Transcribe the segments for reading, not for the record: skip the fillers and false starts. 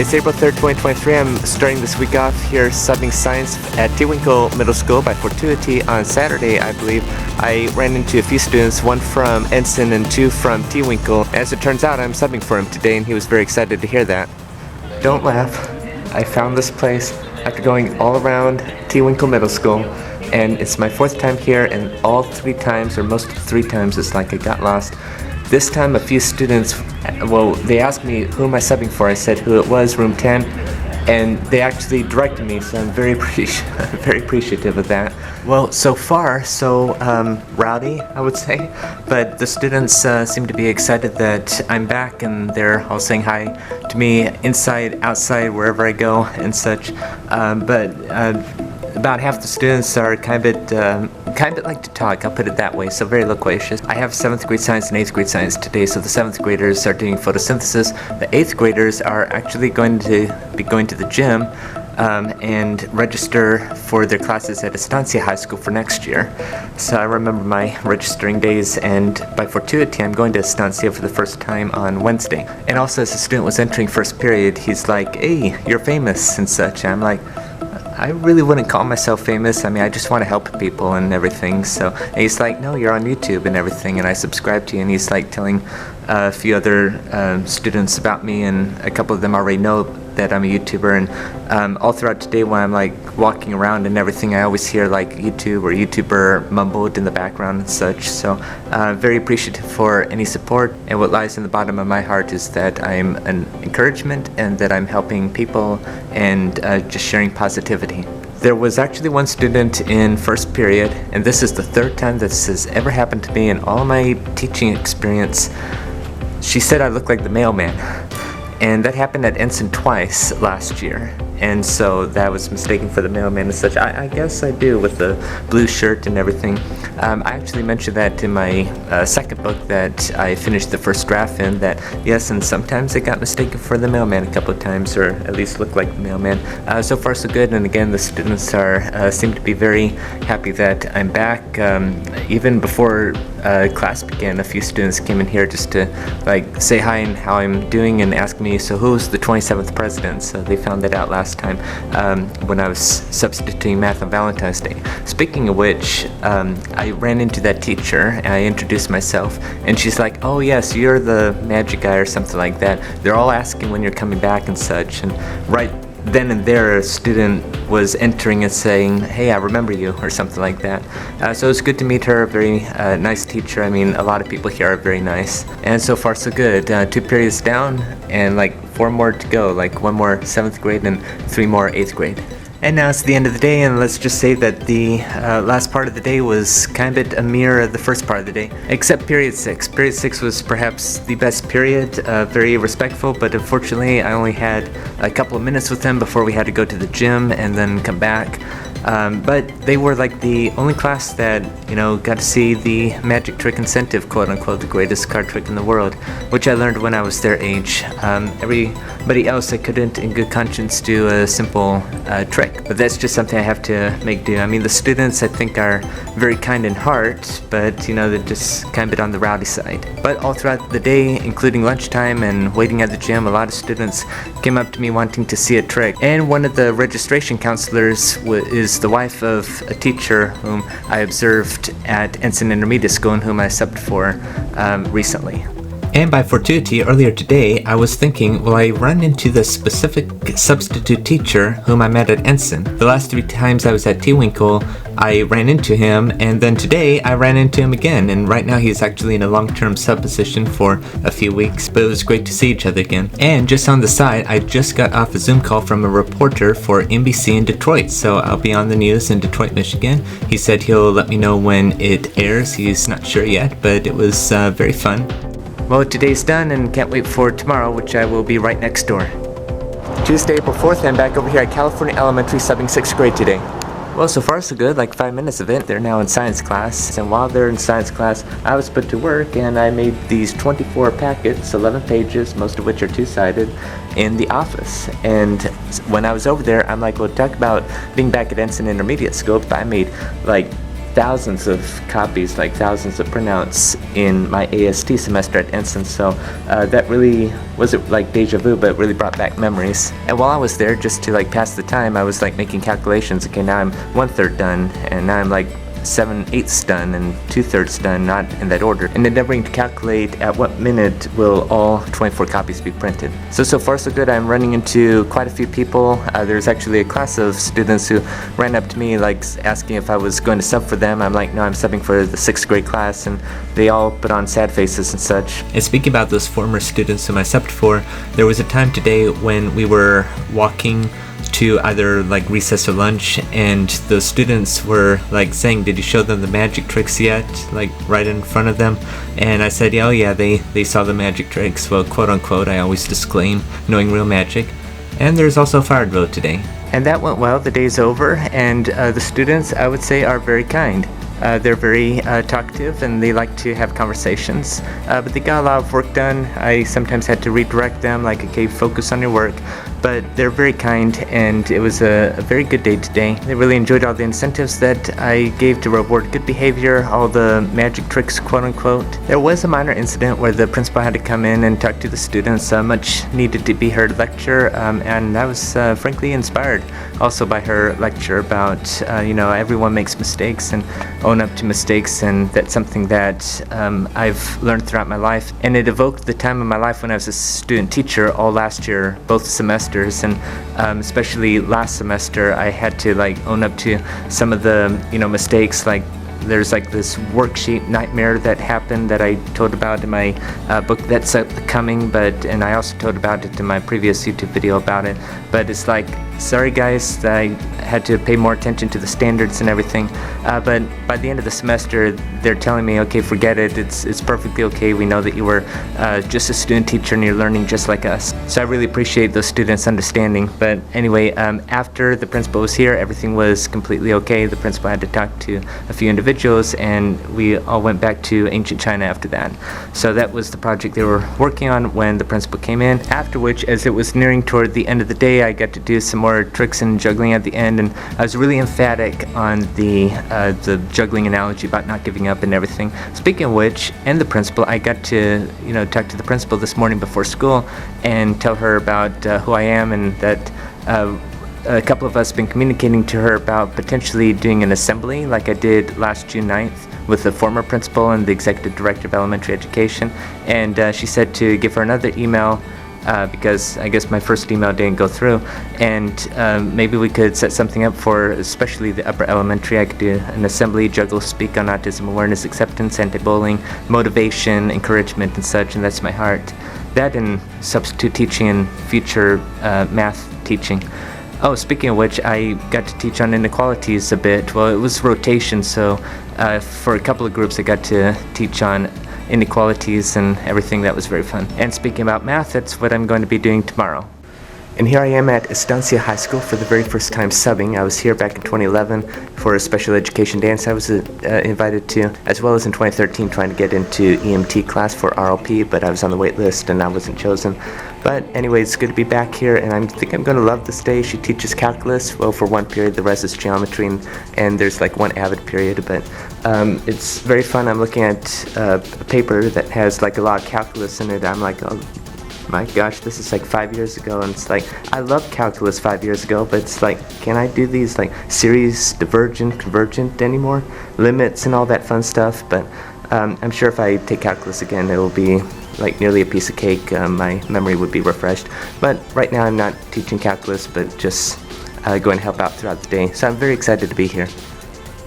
It's April 3rd, 2023. I'm starting this week off here subbing science at TeWinkle Middle School. By fortuity, on Saturday, I believe, I ran into a few students, one from Ensign and two from TeWinkle. As it turns out, I'm subbing for him today, and he was very excited to hear that. Don't laugh. I found this place after going all around TeWinkle Middle School, and it's my fourth time here, and all three times, or most of the three times, it's like I got lost. This time a few students, well, they asked me who am I subbing for. I said who it was, room 10, and they actually directed me, so I'm very appreciative of that. Well, so far, so rowdy, I would say, but the students seem to be excited that I'm back, and they're all saying hi to me inside, outside, wherever I go and such, but about half the students are kind of like to talk, I'll put it that way, so very loquacious. I have 7th grade science and 8th grade science today, so the 7th graders are doing photosynthesis. The 8th graders are actually going to be going to the gym and register for their classes at Estancia High School for next year. So I remember my registering days, and by fortuity I'm going to Estancia for the first time on Wednesday. And also, as the student was entering first period, he's like, "Hey, you're famous," and such. And I'm like, I really wouldn't call myself famous. I mean, I just want to help people and everything. So and he's like, "No, you're on YouTube and everything, and I subscribe to you." And he's like telling a few other students about me, and a couple of them already know that I'm a YouTuber. And all throughout today, when I'm like walking around and everything, I always hear like YouTube or YouTuber mumbled in the background and such. So very appreciative for any support. And what lies in the bottom of my heart is that I'm an encouragement and that I'm helping people and just sharing positivity. There was actually one student in first period, and this is the third time this has ever happened to me in all of my teaching experience. She said I look like the mailman, and that happened at Ensign twice last year, and so that was mistaken for the mailman and such. I guess I do, with the blue shirt and everything. I actually mentioned that in my second book that I finished the first draft in, that yes, and sometimes I got mistaken for the mailman a couple of times, or at least looked like the mailman. So far so good, and again the students are seem to be very happy that I'm back. Even before class began, a few students came in here just to like say hi and how I'm doing, and ask me, so who's the 27th president? So they found that out last time when I was substituting math on Valentine's Day. Speaking of which, I ran into that teacher and I introduced myself, and she's like, "Oh yes, you're the magic guy," or something like that. They're all asking when you're coming back and such, and right then and there a student was entering and saying, "Hey, I remember you," or something like that. So it's good to meet her, a very nice teacher. I mean, a lot of people here are very nice. And so far so good. 2 periods down and like 4 more to go, like 1 more 7th grade and 3 more 8th grade. And now it's the end of the day, and let's just say that the last part of the day was kind of a mirror of the first part of the day, except period 6. Period 6 was perhaps the best period, very respectful, but unfortunately I only had a couple of minutes with them before we had to go to the gym and then come back. But they were like the only class that, you know, got to see the magic trick incentive, quote unquote, the greatest card trick in the world, which I learned when I was their age. Everybody else, I couldn't in good conscience do a simple trick, but that's just something I have to make do. I mean, the students I think are very kind in heart, but you know, they're just kind of on the rowdy side. But all throughout the day, including lunchtime and waiting at the gym, a lot of students came up to me wanting to see a trick. And one of the registration counselors is the wife of a teacher whom I observed at Ensign Intermediate School and whom I subbed for recently. And by fortuity, earlier today, I was thinking, will I run into the specific substitute teacher whom I met at Ensign? The last 3 times I was at TeWinkle, I ran into him, and then today I ran into him again, and right now he's actually in a long-term sub position for a few weeks, but it was great to see each other again. And just on the side, I just got off a Zoom call from a reporter for NBC in Detroit, so I'll be on the news in Detroit, Michigan. He said he'll let me know when it airs. He's not sure yet, but it was very fun. Well, today's done, and can't wait for tomorrow, which I will be right next door. Tuesday, April 4th, I'm back over here at California Elementary subbing 6th grade today. Well, so far so good, like 5 minutes of it. They're now in science class, and while they're in science class, I was put to work, and I made these 24 packets, 11 pages, most of which are two-sided, in the office. And when I was over there, I'm like, well, talk about being back at Ensign Intermediate School, but I made like thousands of copies, like thousands of printouts in my AST semester at Ensign, so that really wasn't like deja vu, but really brought back memories. And while I was there, just to like pass the time, I was like making calculations. Okay, now I'm 1/3 done, and now I'm like 7/8 done and 2/3 done, not in that order, and endeavoring to calculate at what minute will all 24 copies be printed. So far so good. I'm running into quite a few people. There's actually a class of students who ran up to me like asking if I was going to sub for them. I'm like, no, I'm subbing for the 6th grade class, and they all put on sad faces and such. And speaking about those former students whom I subbed for, there was a time today when we were walking to either like recess or lunch, and the students were like saying, did you show them the magic tricks yet, like right in front of them? And I said, yeah, oh yeah, they saw the magic tricks. Well, quote unquote, I always disclaim knowing real magic. And there's also fire drill today. And that went well. The day's over, and the students, I would say, are very kind. They're very talkative, and they like to have conversations, but they got a lot of work done. I sometimes had to redirect them, like, okay, focus on your work, but they're very kind, and it was a very good day today. They really enjoyed all the incentives that I gave to reward good behavior, all the magic tricks, quote unquote. There was a minor incident where the principal had to come in and talk to the students, much needed to be heard lecture, and I was frankly inspired also by her lecture about, everyone makes mistakes, and own up to mistakes, and that's something that I've learned throughout my life. And it evoked the time of my life when I was a student teacher all last year, both semesters, and especially last semester I had to like own up to some of the mistakes. Like there's like this worksheet nightmare that happened that I told about in my book that's coming, and I also told about it in my previous YouTube video about it. But it's like, sorry guys, I had to pay more attention to the standards and everything. But by the end of the semester, they're telling me, okay, forget it. It's perfectly okay. We know that you were just a student teacher and you're learning just like us. So I really appreciate those students understanding. But anyway, after the principal was here, everything was completely okay. The principal had to talk to a few individuals, and we all went back to ancient China after that. So that was the project they were working on when the principal came in. After which, as it was nearing toward the end of the day, I got to do some more tricks and juggling at the end, and I was really emphatic on the juggling analogy about not giving up and everything. Speaking of which, and the principal, I got to talk to the principal this morning before school and tell her about who I am, and that a couple of us been communicating to her about potentially doing an assembly like I did last June 9th with the former principal and the executive director of elementary education, and she said to give her another email because I guess my first email didn't go through, and maybe we could set something up for especially the upper elementary. I could do an assembly, juggle, speak on autism awareness, acceptance, anti-bullying, motivation, encouragement, and such, and that's my heart. That and substitute teaching and future math teaching. Oh, speaking of which, I got to teach on inequalities a bit. Well, it was rotation, so for a couple of groups I got to teach on inequalities and everything. That was very fun. And speaking about math, that's what I'm going to be doing tomorrow. And here I am at Estancia High School for the very first time subbing. I was here back in 2011 for a special education dance I was invited to, as well as in 2013 trying to get into EMT class for RLP, but I was on the wait list and I wasn't chosen. But anyway, it's good to be back here, and I think I'm going to love this day. She teaches calculus, well, for one period. The rest is geometry, and there's like one avid period, but it's very fun. I'm looking at a paper that has like a lot of calculus in it. I'm like, oh my gosh, this is like 5 years ago, and it's like, I loved calculus 5 years ago, but it's like, can I do these like series, divergent, convergent anymore? Limits and all that fun stuff, but I'm sure if I take calculus again, it'll be like nearly a piece of cake. My memory would be refreshed. But right now I'm not teaching calculus, but just going to help out throughout the day. So I'm very excited to be here.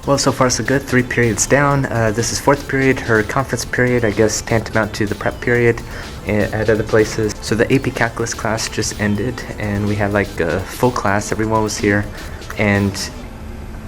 Well, so far so good. 3 periods down. This is 4th period, her conference period, I guess tantamount to the prep period at other places. So the AP calculus class just ended, and we had like a full class. Everyone was here, and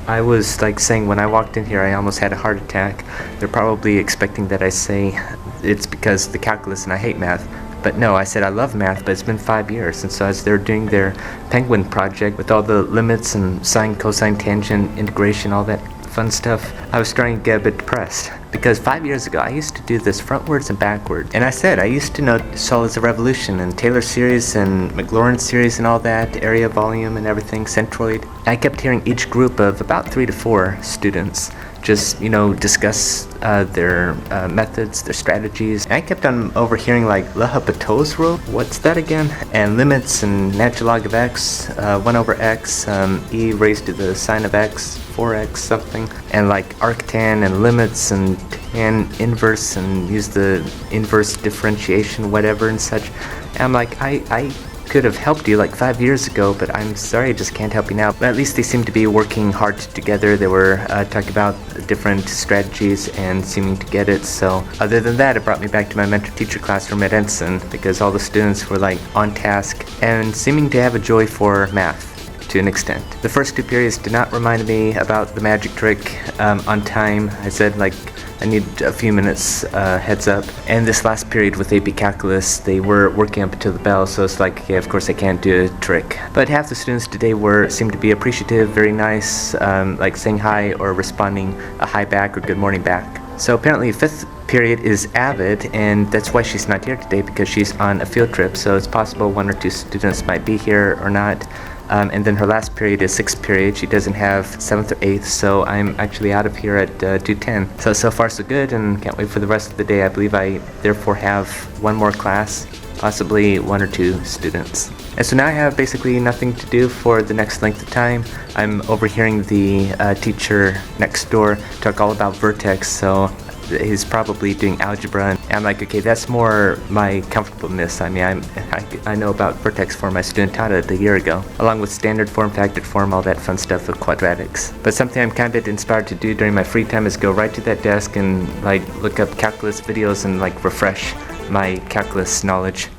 I was like saying when I walked in here, I almost had a heart attack. They're probably expecting that I say it's because of the calculus and I hate math. But no, I said I love math, but it's been 5 years. And so as they're doing their penguin project with all the limits and sine, cosine, tangent, integration, all that fun stuff, I was starting to get a bit depressed. Because 5 years ago, I used to do this frontwards and backwards. And I said, I used to know solids of revolution and Taylor series and Maclaurin series and all that, area, volume, and everything, centroid. I kept hearing each group of about 3 to 4 students just, discuss their methods, their strategies. And I kept on overhearing like L'Hopital's rule, what's that again? And limits and natural log of x, 1 over x, e raised to the sine of x, 4x something, and like arctan and limits and tan inverse and use the inverse differentiation, whatever and such. And I'm like, I could have helped you like 5 years ago, but I'm sorry, I just can't help you now. But at least they seem to be working hard together. They were talking about different strategies and seeming to get it. So other than that, it brought me back to my mentor-teacher classroom at Ensign, because all the students were like on task and seeming to have a joy for math to an extent. The first 2 periods did not remind me about the magic trick on time. I said like I need a few minutes heads up. And this last period with AP Calculus, they were working up until the bell, so it's like, okay, of course I can't do a trick. But half the students today seemed to be appreciative, very nice, like saying hi or responding a hi back or good morning back. So apparently 5th period is Avid, and that's why she's not here today, because she's on a field trip, so it's possible 1 or 2 students might be here or not. And then her last period is 6th period. She doesn't have 7th or 8th, so I'm actually out of here at 2:10. So far so good, and can't wait for the rest of the day. I believe I therefore have 1 more class, possibly 1 or 2 students. And so now I have basically nothing to do for the next length of time. I'm overhearing the teacher next door talk all about vertex, so he's probably doing algebra, and I'm like, okay, that's more my comfortableness. I mean, I know about vertex form. My student taught it a year ago, along with standard form, factored form, all that fun stuff with quadratics. But something I'm kind of inspired to do during my free time is go right to that desk and like look up calculus videos and like refresh my calculus knowledge.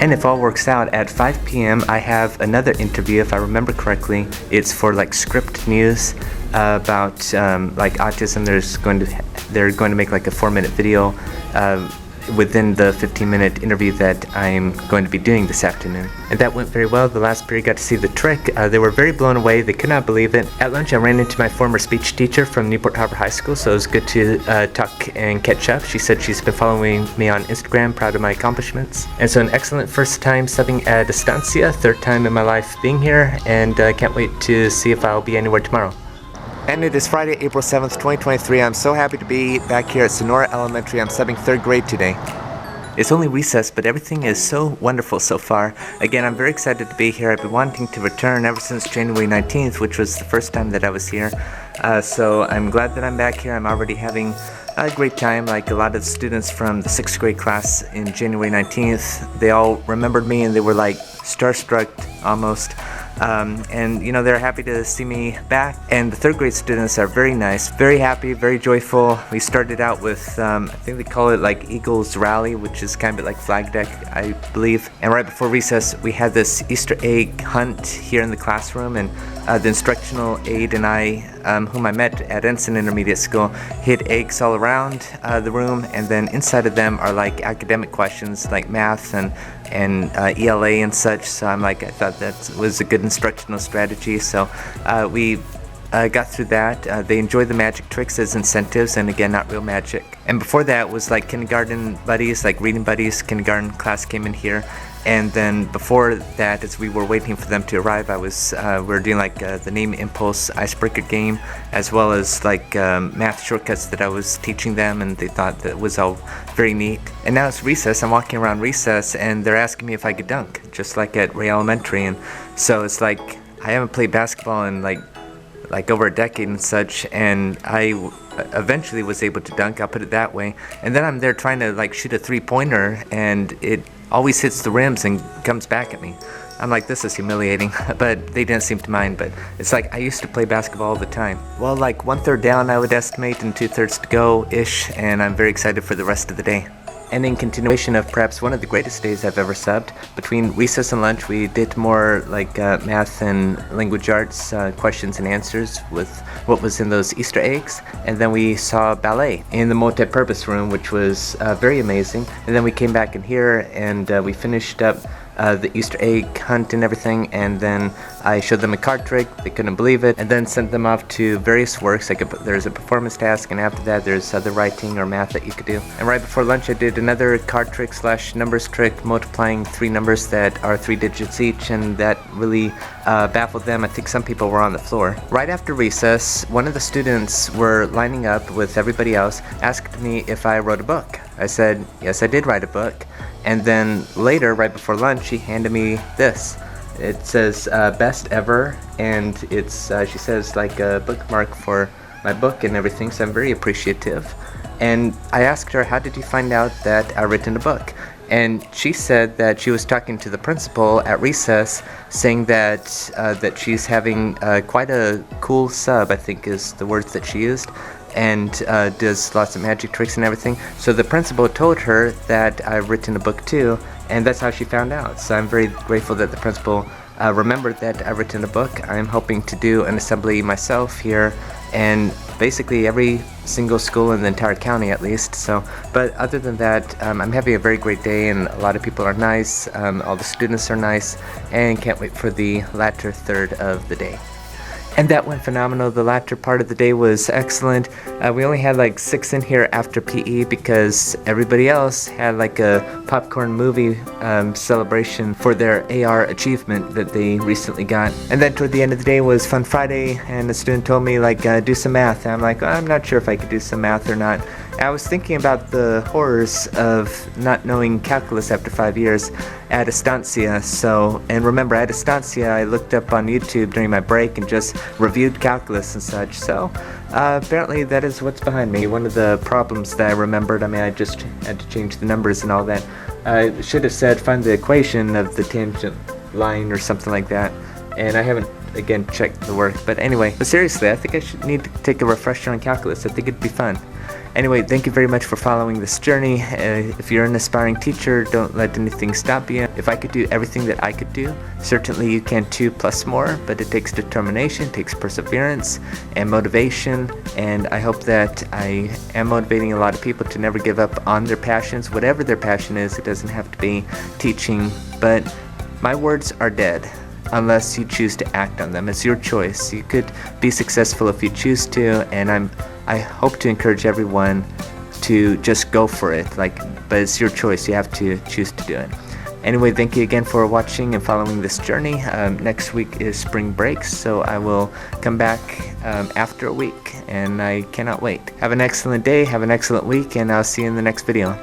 And if all works out, at 5 p.m. I have another interview, if I remember correctly. It's for like script news about like autism. They're going to make like a 4-minute video within the 15-minute interview that I'm going to be doing this afternoon. And that went very well. The last period got to see the trick. They were very blown away. They could not believe it. At lunch, I ran into my former speech teacher from Newport Harbor High School, so it was good to talk and catch up. She said she's been following me on Instagram, proud of my accomplishments. And so an excellent first time subbing at Estancia, 3rd time in my life being here, and can't wait to see if I'll be anywhere tomorrow. And it is Friday, April 7th, 2023. I'm so happy to be back here at Sonora Elementary. I'm subbing 3rd grade today. It's only recess, but everything is so wonderful so far. Again, I'm very excited to be here. I've been wanting to return ever since January 19th, which was the first time that I was here. So I'm glad that I'm back here. I'm already having a great time. Like a lot of the students from the 6th grade class in January 19th, they all remembered me and they were like starstruck almost. And they're happy to see me back. And the 3rd grade students are very nice, very happy, very joyful. We started out with I think they call it like Eagles Rally, which is kind of like flag deck, I believe. And right before recess we had this Easter egg hunt here in the classroom, and the instructional aide and I, whom I met at Ensign Intermediate School, hid eggs all around the room, and then inside of them are like academic questions like math and ELA and such. So I thought that was a good instructional strategy. So we got through that. They enjoyed the magic tricks as incentives, and again, not real magic. And before that was like kindergarten buddies, like reading buddies. Kindergarten class came in here. And then before that, as we were waiting for them to arrive, we were doing like the name impulse icebreaker game, as well as like math shortcuts that I was teaching them, and they thought that was all very neat. And now it's recess. I'm walking around recess, and they're asking me if I could dunk, just like at Ray Elementary. And so it's like I haven't played basketball in like over a decade and such, and I eventually was able to dunk, I'll put it that way. And then I'm there trying to like shoot a 3-pointer, and it always hits the rims and comes back at me. I'm like, this is humiliating. But they didn't seem to mind. But it's like I used to play basketball all the time. Well, like 1/3 down I would estimate, and 2/3 to go ish, and I'm very excited for the rest of the day. And in continuation of perhaps one of the greatest days I've ever subbed, between recess and lunch we did more like math and language arts questions and answers with what was in those Easter eggs, and then we saw ballet in the multi-purpose room, which was very amazing. And then we came back in here and we finished up the Easter egg hunt and everything, and then I showed them a card trick. They couldn't believe it, and then sent them off to various works. There's a performance task, and after that there's other writing or math that you could do. And right before lunch I did another card trick / numbers trick, multiplying 3 numbers that are 3 digits each, and that really baffled them. I think some people were on the floor. Right after recess, one of the students were lining up with everybody else, asked me if I wrote a book. I said, yes, I did write a book. And then later, right before lunch, she handed me this. It says best ever, and it's she says like a bookmark for my book and everything, so I'm very appreciative. And I asked her, how did you find out that I'd written a book? And she said that she was talking to the principal at recess, saying that that she's having quite a cool sub, I think is the words that she used, and does lots of magic tricks and everything. So the principal told her that I've written a book too, and that's how she found out. So I'm very grateful that the principal remembered that I've written a book. I'm hoping to do an assembly myself here, and basically every single school in the entire county at least. So, but other than that, I'm having a very great day, and a lot of people are nice. All the students are nice, and can't wait for the latter third of the day. And that went phenomenal. The latter part of the day was excellent. We only had like 6 in here after PE because everybody else had like a popcorn movie celebration for their AR achievement that they recently got. And then toward the end of the day was Fun Friday, and the student told me like do some math. And I'm like, I'm not sure if I could do some math or not. I was thinking about the horrors of not knowing calculus after 5 years at Estancia. So, and remember, at Estancia, I looked up on YouTube during my break and just reviewed calculus and such. So, apparently that is what's behind me. One of the problems that I remembered, I mean, I just had to change the numbers and all that. I should have said find the equation of the tangent line or something like that. And I haven't, again, checked the work. But anyway, but seriously, I think I should need to take a refresher on calculus. I think it'd be fun. Anyway, thank you very much for following this journey. If you're an aspiring teacher, don't let anything stop you. If I could do everything that I could do, certainly you can too, plus more, but it takes determination, takes perseverance and motivation, and I hope that I am motivating a lot of people to never give up on their passions, whatever their passion is. It doesn't have to be teaching, but my words are dead unless you choose to act on them. It's your choice. You could be successful if you choose to, and I hope to encourage everyone to just go for it, but it's your choice. You have to choose to do it. Anyway, thank you again for watching and following this journey. Next week is spring break, so I will come back after a week, and I cannot wait. Have an excellent day, have an excellent week, and I'll see you in the next video.